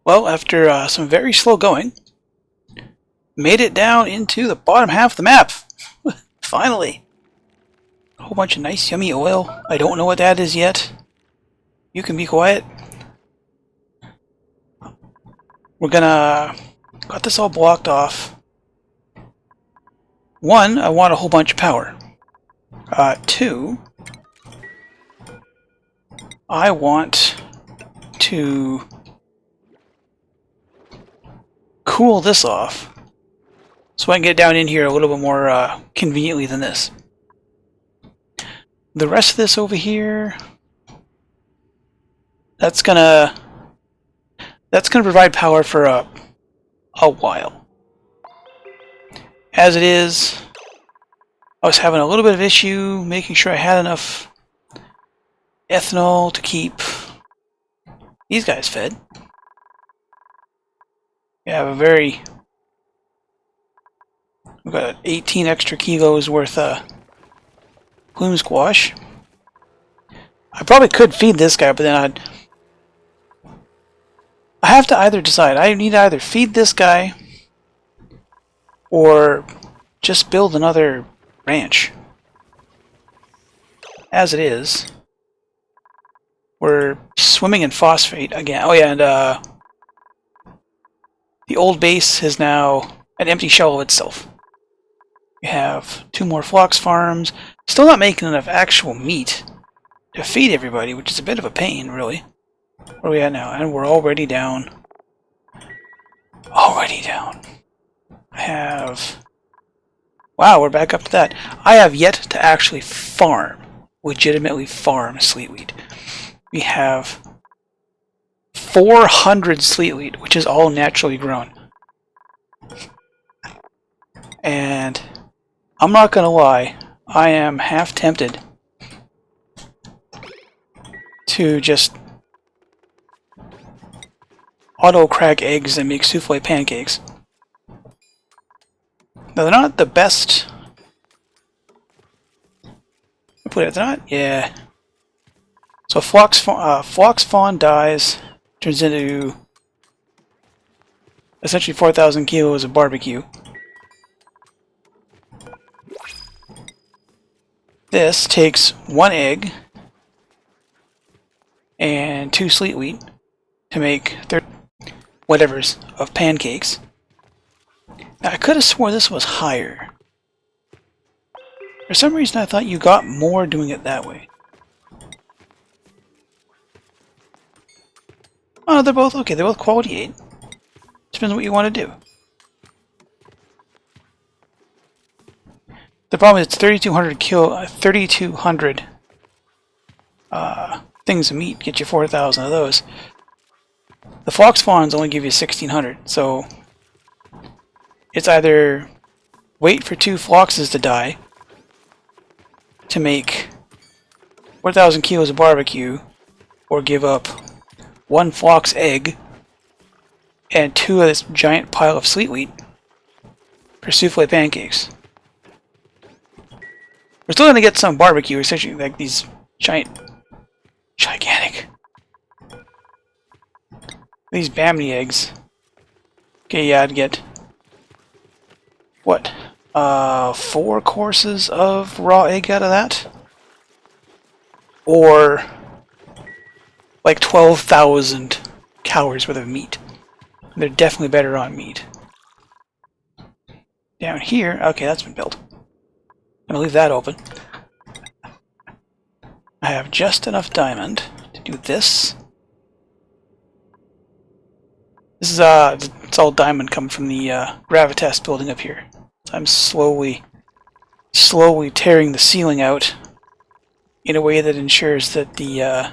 Well, after some very slow going, made it down into the bottom half of the map. Finally. A whole bunch of nice yummy oil. I don't know what that is yet. You can be quiet. We're gonna... got this all blocked off. One, I want a whole bunch of power. Two, I want to cool this off so I can get down in here a little bit more conveniently than this. The rest of this over here, that's gonna provide power for a while. As it is, I was having a little bit of issue making sure I had enough ethanol to keep these guys fed. We have we've got 18 extra kilos worth of plume squash. I probably could feed this guy, but then I have to either decide. I need to either feed this guy or just build another ranch. As it is, we're swimming in phosphate again. Oh yeah, and the old base is now an empty shell of itself. We have 2 more flocks farms. Still not making enough actual meat to feed everybody, which is a bit of a pain, really. Where are we at now? And we're already down. Already down. I have... Wow, we're back up to that. I have yet to actually legitimately farm sleetweed. We have 400 sleetweed, which is all naturally grown. And I'm not gonna lie, I am half tempted to just auto-crack eggs and make souffle pancakes. Now, they're not the best. They're not? Yeah. So Flox Fawn dies, turns into essentially 4,000 kilos of barbecue. This takes 1 egg and 2 sleetweed to make 30 whatevers of pancakes. Now, I could have sworn this was higher. For some reason I thought you got more doing it that way. Oh, they're both okay. They're both quality 8. Depends on what you want to do. The problem is it's 3,200 things of meat. Get you 4,000 of those. The Fox Fawns only give you 1,600, so it's either wait for 2 Floxes to die to make 4,000 kilos of barbecue, or give up 1 Flox egg and 2 of this giant pile of sleetweed for souffle pancakes. We're still going to get some barbecue, essentially like these gigantic, these Bamni eggs. Okay, yeah, I'd get, what, 4 courses of raw egg out of that? Or like 12,000 calories worth of meat. They're definitely better on meat. Down here, okay, that's been built. I'm gonna leave that open. I have just enough diamond to do this. This is it's all diamond coming from the gravitas building up here. So I'm slowly tearing the ceiling out in a way that ensures that the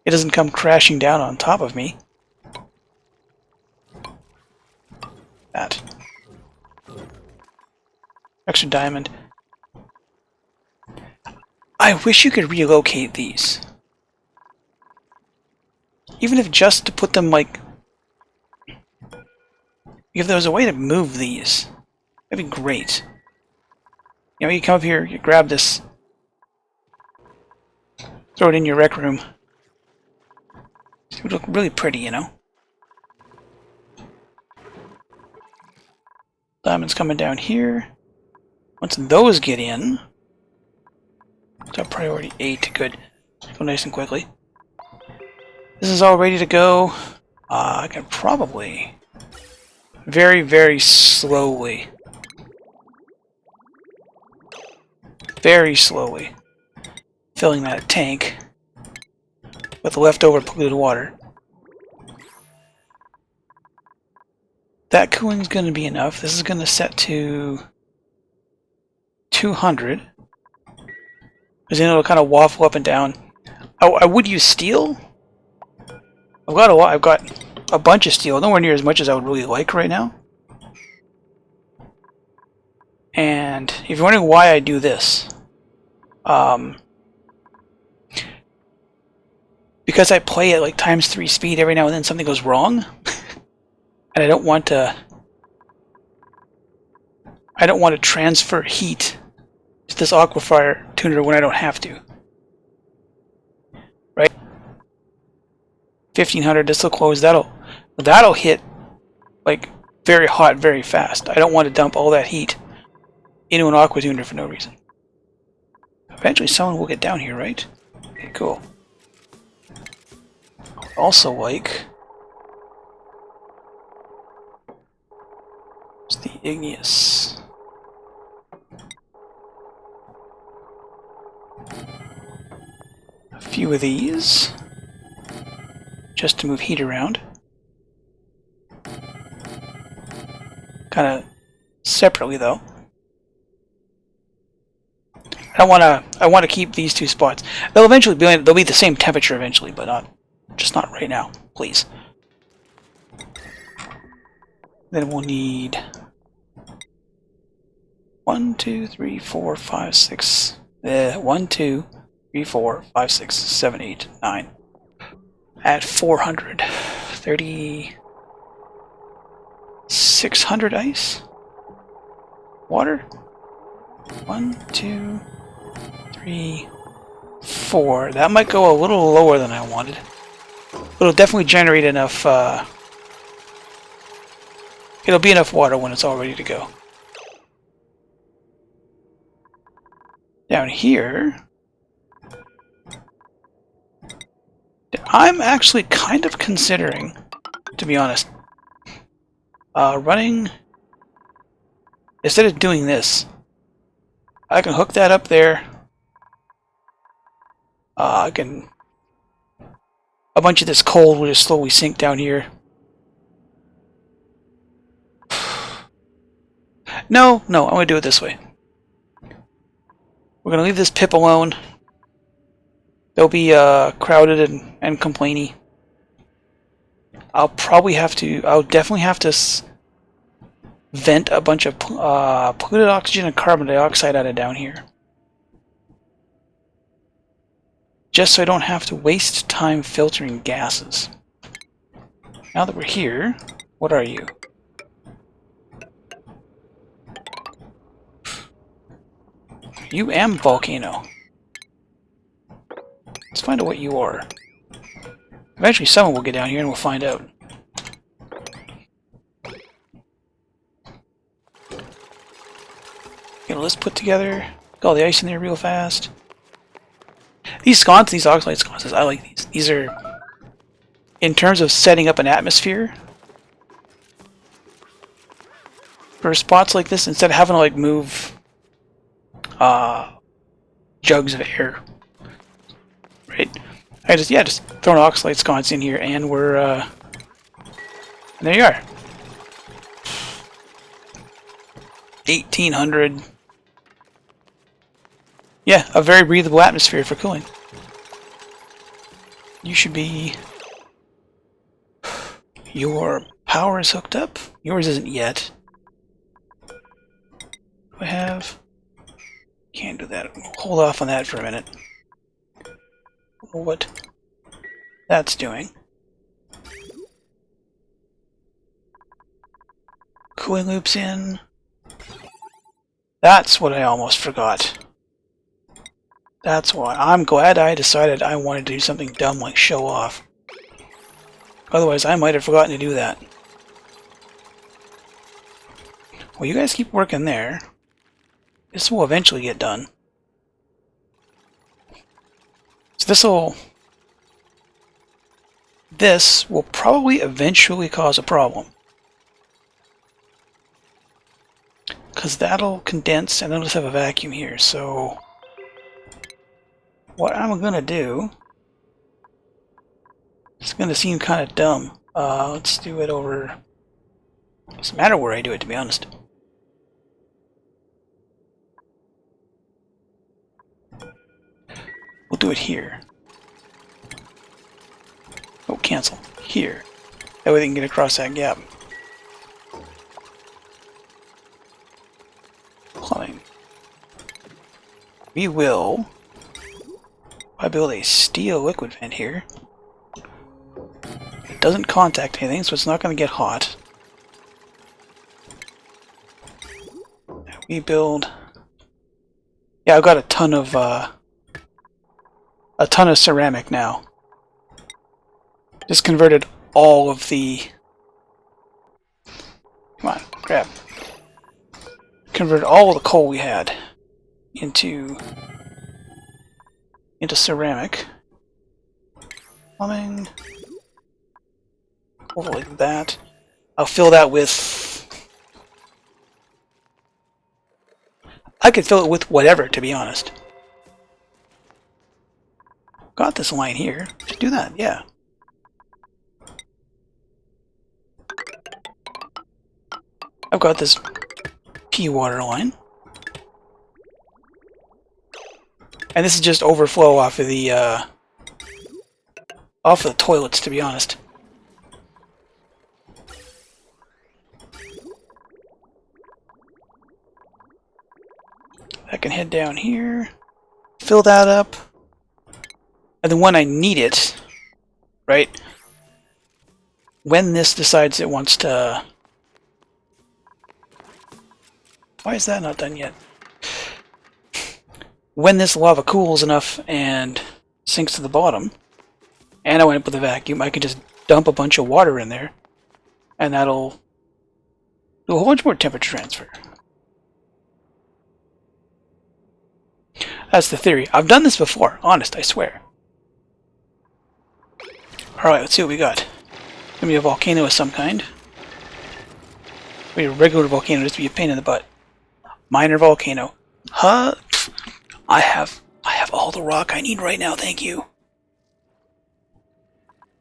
it doesn't come crashing down on top of me. That. Extra diamond. I wish you could relocate these. Even if just to put them like... If there was a way to move these, that'd be great. You know, you come up here, you grab this, throw it in your rec room. It would look really pretty, you know? Diamonds coming down here. Once those get in, top priority 8, good. Go nice and quickly. This is all ready to go. I can probably very, very slowly, filling that tank with the leftover polluted water. That cooling is going to be enough. This is going to set to 200. Because then it'll kind of waffle up and down. I would use steel. I've got a bunch of steel. Nowhere near as much as I would really like right now. And if you're wondering why I do this, because I play at like ×3 speed, every now and then something goes wrong. And I don't want to transfer heat to this aquifer tuner when I don't have to. Right? 1500, this will close. That'll hit like very hot very fast. I don't want to dump all that heat into an aqua tuner for no reason. Eventually someone will get down here, right? Okay, cool. Also like it's the igneous. A few of these just to move heat around. Kind of separately though. I want to keep these two spots. They'll be the same temperature eventually, but just not right now, please. Then we'll need 1, 2, 3, 4, 5, 6. 1, 2, 3, 4, 5, 6, 7, 8, 9. At 400, 600 ice. Water. 1, 2, 3, 4. That might go a little lower than I wanted. But it'll definitely generate enough. It'll be enough water when it's all ready to go. Down here, I'm actually kind of considering, to be honest, running, instead of doing this, I can hook that up there. A bunch of this coal will just slowly sink down here. No, I'm going to do it this way. We're going to leave this pip alone. They'll be crowded and complainy. I'll definitely have to vent a bunch of polluted oxygen and carbon dioxide out of down here. Just so I don't have to waste time filtering gases. Now that we're here, what are you? You am volcano. Let's find out what you are. Eventually someone will get down here and we'll find out. Get a list put together. Get all the ice in there real fast. These sconces, these oxalate sconces, I like these. These are, in terms of setting up an atmosphere, for spots like this, instead of having to like move jugs of air, right? I just throw an oxalate sconce in here, and we're and there you are. 1800. Yeah, a very breathable atmosphere for cooling. You should be. Your power is hooked up. Yours isn't yet. Do I have? Can't do that. Hold off on that for a minute. What that's doing. Cooling loops in. That's what I almost forgot. That's why I'm glad I decided I wanted to do something dumb like show off. Otherwise, I might have forgotten to do that. Well, you guys keep working there. This will eventually get done. So this will probably eventually cause a problem. Because that'll condense and then we'll just have a vacuum here. So what I'm going to do, it's going to seem kind of dumb. Let's do it over, doesn't matter where I do it, to be honest. We'll do it here. Oh, cancel. Here. That way they can get across that gap. Plumbing. We will... I build a steel liquid vent here. It doesn't contact anything, so it's not going to get hot. We build... Yeah, I've got a ton of ceramic now. Just converted all of the... Come on, grab. Converted all of the coal we had into ceramic. Plumbing. Hopefully like that. I'll fill that with... I could fill it with whatever, to be honest. Got this line here. Should do that, yeah. I've got this pea water line. And this is just overflow off of the toilets, to be honest. I can head down here, fill that up, and then when I need it, right, when this decides it wants to... Why is that not done yet? When this lava cools enough and sinks to the bottom, and I went up with a vacuum, I can just dump a bunch of water in there, and that'll do a whole bunch more temperature transfer. That's the theory. I've done this before, honest, I swear. Alright, let's see what we got. Gonna be a volcano of some kind. Maybe a regular volcano just to be a pain in the butt. Minor volcano. Huh? I have all the rock I need right now, thank you.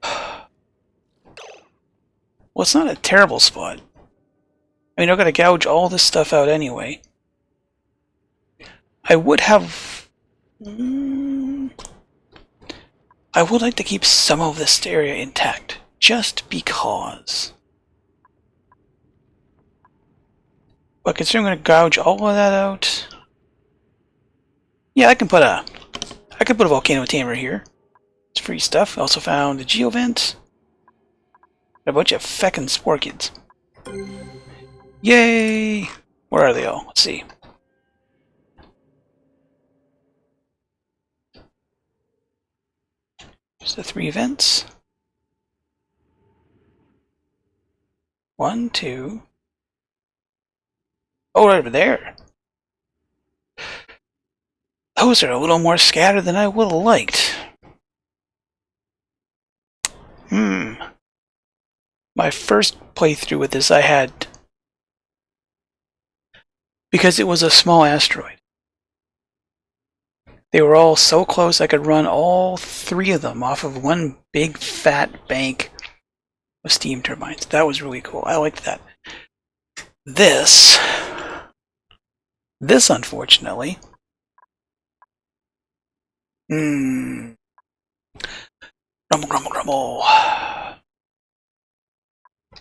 Well, it's not a terrible spot. I mean, I've got to gouge all this stuff out anyway. I would have... I would like to keep some of this area intact, just because. But considering I'm going to gouge all of that out... Yeah, I can put a volcano tamer here. It's free stuff. I also found a geovent. A bunch of feckin' sporkids. Yay! Where are they all? Let's see. There's the 3 vents. 1, 2. Oh, right over there. Those are a little more scattered than I would have liked. My first playthrough with this I had... Because it was a small asteroid. They were all so close I could run all 3 of them off of one big fat bank of steam turbines. That was really cool. I liked that. This unfortunately... Grumble, grumble, grumble.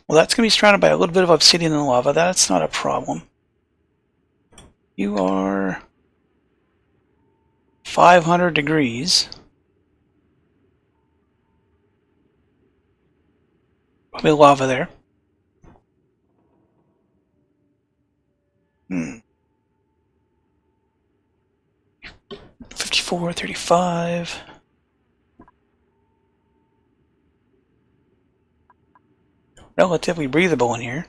Well, that's going to be surrounded by a little bit of obsidian and lava. That's not a problem. You are 500 degrees. Probably lava there. 54, 35. relatively breathable in here.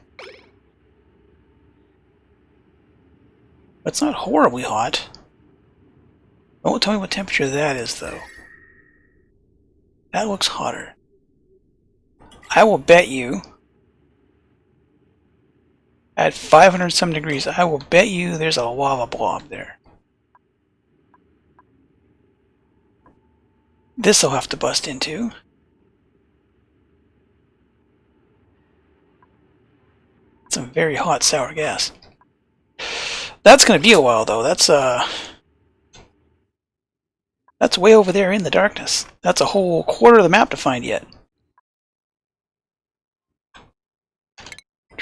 But it's not horribly hot. Don't tell me what temperature that is, though. That looks hotter. I will bet you, at 500 some degrees, I will bet you there's a lava blob there. This'll have to bust into. Some very hot sour gas. That's gonna be a while though. That's way over there in the darkness. That's a whole quarter of the map to find yet.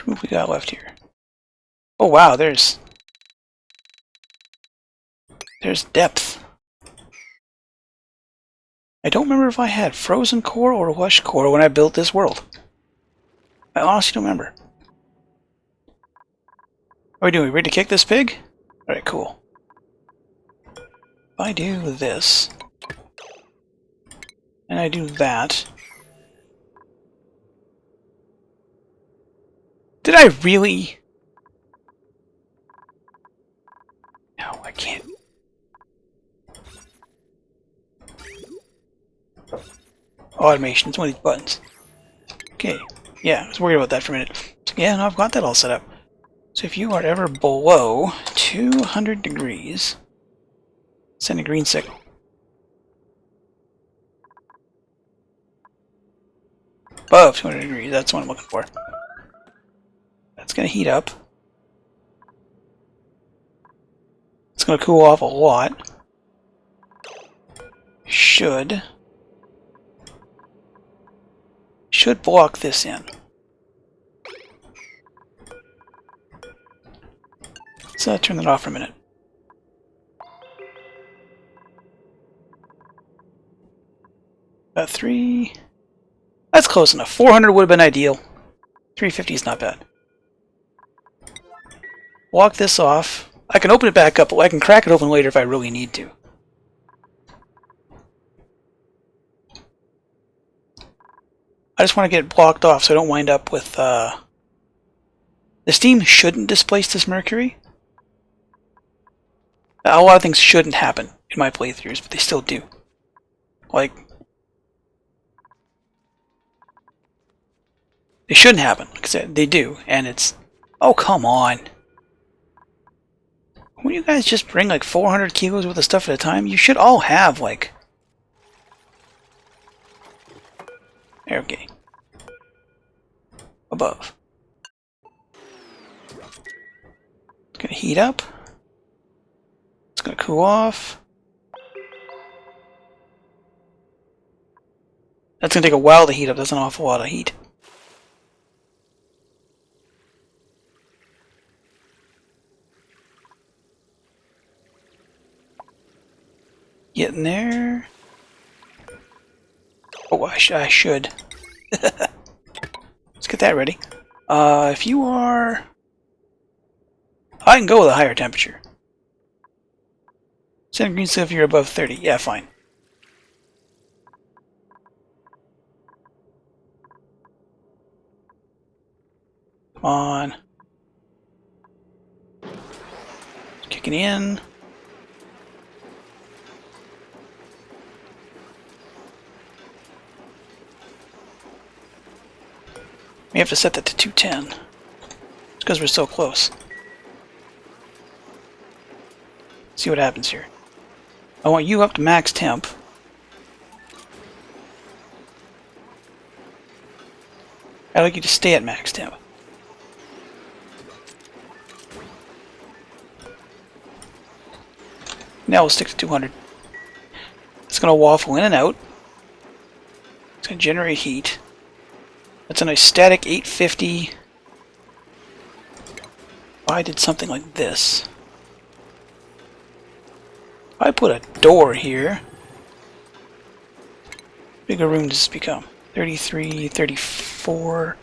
What we got left here? Oh wow, there's depth. I don't remember if I had frozen core or lush core when I built this world. I honestly don't remember. What are we doing? Ready to kick this pig? Alright, cool. If I do this, and I do that, did I really? No, I can't. Automation, it's one of these buttons. Okay, yeah, I was worried about that for a minute. Yeah, no, I've got that all set up. So if you are ever below 200 degrees, send a green signal. Above 200 degrees, that's what I'm looking for. That's going to heat up. It's going to cool off a lot. Should block this in. Let's turn that off for a minute. About 3. That's close enough. 400 would have been ideal. 350 is not bad. Block this off. I can open it back up, but I can crack it open later if I really need to. I just want to get it blocked off so I don't wind up with... The steam shouldn't displace this mercury. A lot of things shouldn't happen in my playthroughs, but they still do. Like... They shouldn't happen. Like I said, they do, and it's... Oh, come on! When you guys just bring like 400 kilos worth of stuff at a time, you should all have like... Okay. Above. It's gonna heat up. It's gonna cool off. That's gonna take a while to heat up. That's an awful lot of heat. Getting there. Oh, I should. Let's get that ready. If you are... I can go with a higher temperature. Send green stuff if you're above 30. Yeah, fine. Come on. Kicking in. We have to set that to 210. It's because we're so close. See what happens here. I want you up to max temp. I'd like you to stay at max temp. Now we'll stick to 200. It's going to waffle in and out. It's going to generate heat. That's a nice static 850. If I did something like this. If I put a door here. Bigger room does this become? 33, 34.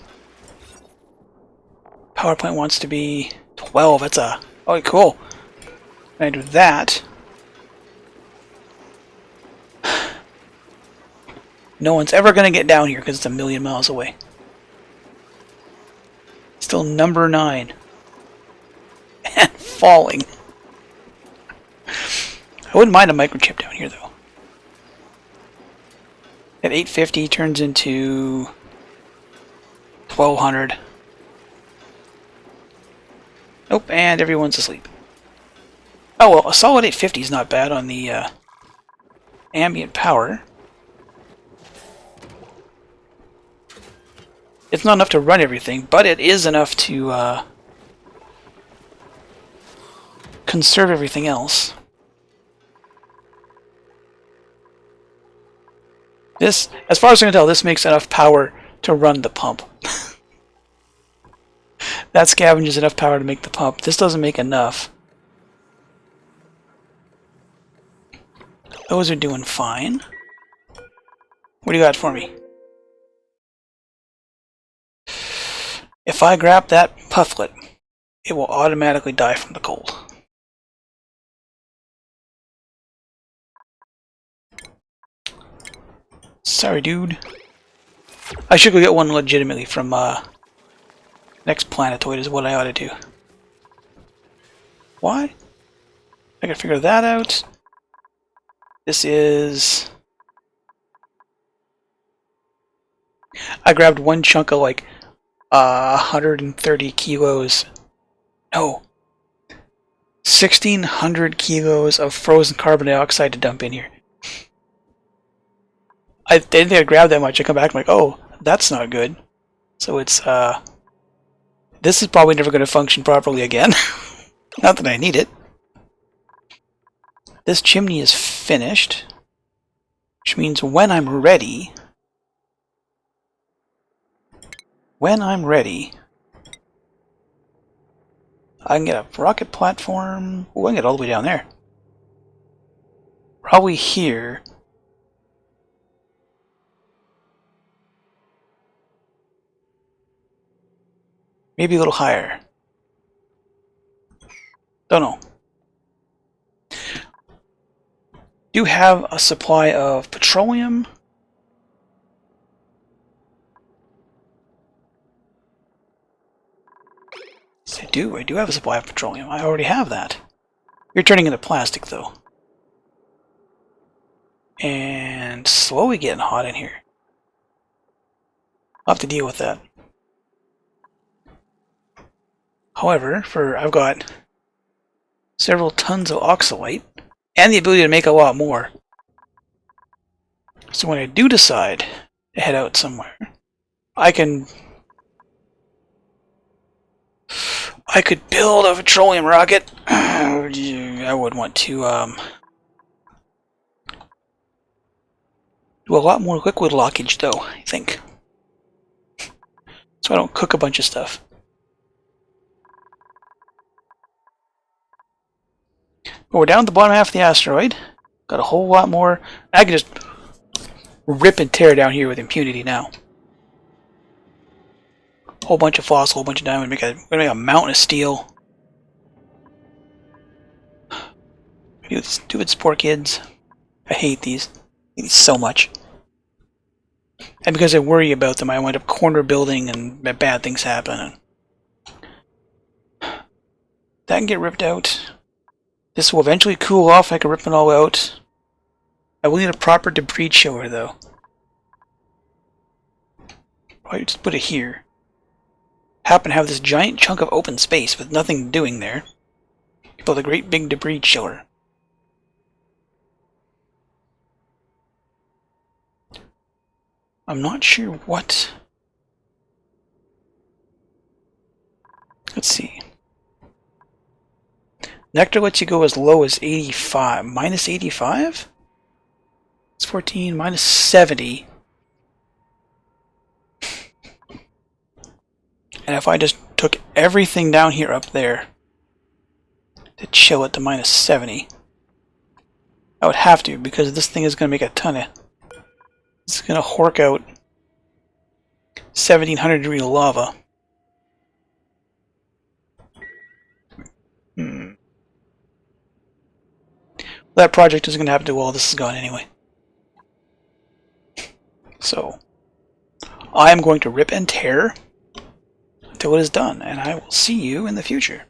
Power plant wants to be 12. That's a... Oh, cool. When I do that... No one's ever going to get down here because it's a million miles away. Still number 9. And falling. I wouldn't mind a microchip down here, though. At 850 turns into 1200. Nope, and everyone's asleep. Oh well, a solid 850 is not bad on the ambient power. It's not enough to run everything, but it is enough to conserve everything else. This, as far as I can tell, this makes enough power to run the pump. That scavenges enough power to make the pump. This doesn't make enough. Those are doing fine. What do you got for me? If I grab that pufflet, it will automatically die from the cold. Sorry, dude. I should go get one legitimately from Next Planetoid is what I ought to do. Why? I can figure that out. This is... I grabbed one chunk of like 130 kilos. No. 1,600 kilos of frozen carbon dioxide to dump in here. I didn't think I grabbed that much. I come back and I'm like, oh, that's not good. So it's, this is probably never going to function properly again. Not that I need it. This chimney is finished. Which means when I'm ready... I can get a rocket platform. Oh, I can get all the way down there. Probably here. Maybe a little higher. Don't know. Do have a supply of petroleum. Yes, I do have a supply of petroleum. I already have that. You're turning into plastic, though. And slowly getting hot in here. I'll have to deal with that. However, I've got several tons of oxalite and the ability to make a lot more. So when I do decide to head out somewhere, I could build a petroleum rocket. I would want to do a lot more liquid lockage, though, I think. So I don't cook a bunch of stuff. But we're down at the bottom half of the asteroid. Got a whole lot more. I can just rip and tear down here with impunity now. Whole bunch of fossil, whole bunch of diamond. We're gonna make a mountain of steel. These stupid spore kids. I hate these. I hate these so much. And because I worry about them, I wind up corner building and bad things happen. That can get ripped out. This will eventually cool off. I can rip it all out. I will need a proper debris chiller, though. Probably just put it here. Happen to have this giant chunk of open space with nothing doing there. Build a great big debris chiller. I'm not sure what... Let's see. Nectar lets you go as low as 85. Minus 85? It's 14. Minus 70. And if I just took everything down here up there to chill it to minus 70, I would have to, because this thing is going to make a ton of... It's going to hork out 1700 degree lava. That project isn't going to happen till all this is gone anyway. So, I am going to rip and tear until it is done, and I will see you in the future.